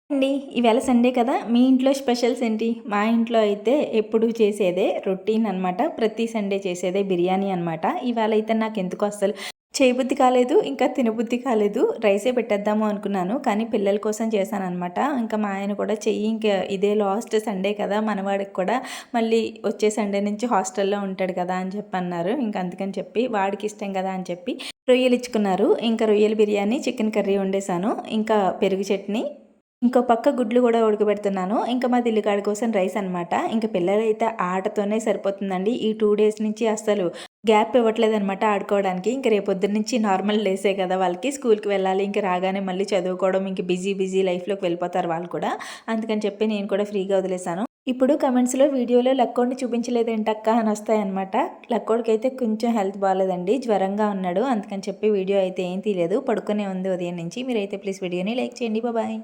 అండి ఈవేళ సండే కదా మీ ఇంట్లో స్పెషల్స్ ఏంటి? మా ఇంట్లో అయితే ఎప్పుడు చేసేదే రొటీన్ అనమాట. ప్రతి సండే చేసేదే బిర్యానీ అనమాట. ఇవాళ అయితే నాకెందుకో అస్సలు చేయబుద్ధి కాలేదు. ఇంకా తినబుద్ధి కాలేదు. రైసే పెట్టేద్దాము అనుకున్నాను. కానీ పిల్లల కోసం చేశాననమాట. ఇంకా మా ఆయన కూడా చెయ్యి ఇంక ఇదే లాస్ట్ సండే కదా! మనవాడికి కూడా మళ్ళీ వచ్చే సండే నుంచి హాస్టల్‌లో ఉంటాడు కదా! అని చెప్పి అన్నారు. ఇంక అందుకని చెప్పి వాడికి ఇష్టం కదా! అని చెప్పి రొయ్యలు ఇచ్చుకున్నారు. ఇంకా రొయ్యల బిర్యానీ, చికెన్ కర్రీ వండేసాను. ఇంకా పెరుగు చట్నీ ఇంకో పక్క గుడ్లు గూడా ఉడకబెడుతున్నాను. ఇంకా మా దిల్లుగాడి కోసం రైస్ అనమాట. ఇంక పిల్లలైతే ఆటతోనే సరిపోతుందండి. ఈ 2 డేస్ నుంచి అస్సలు గ్యాప్ ఇవ్వట్లేదనమాట ఆడుకోవడానికి. ఇంక రేపొద్దున నుంచి నార్మల్ డేసే కదా! వాళ్ళకి స్కూల్‌కి వెళ్ళాలి. ఇంక రాగానే మళ్ళీ చదువుకోవడం, ఇంక బిజీ లైఫ్‌లోకి వెళ్ళిపోతారు వాళ్ళు కూడా. అందుకని చెప్పి నేను కూడా ఫ్రీగా వదిలేసాను. ఇప్పుడు కమెంట్స్‌లో వీడియోలో లక్కోడిని చూపించలేదేంటక్క అని వస్తాయన్నమాట. లక్కోడికైతే కొంచెం హెల్త్ బాలేదండి. జ్వరంగా ఉన్నాడు. అందుకని చెప్పి వీడియో అయితే ఏం తీయలేదు. పడుకునే ఉంది ఉదయం నుంచి. మీరైతే ప్లీజ్ వీడియోని లైక్ చేయండి. బాయ్.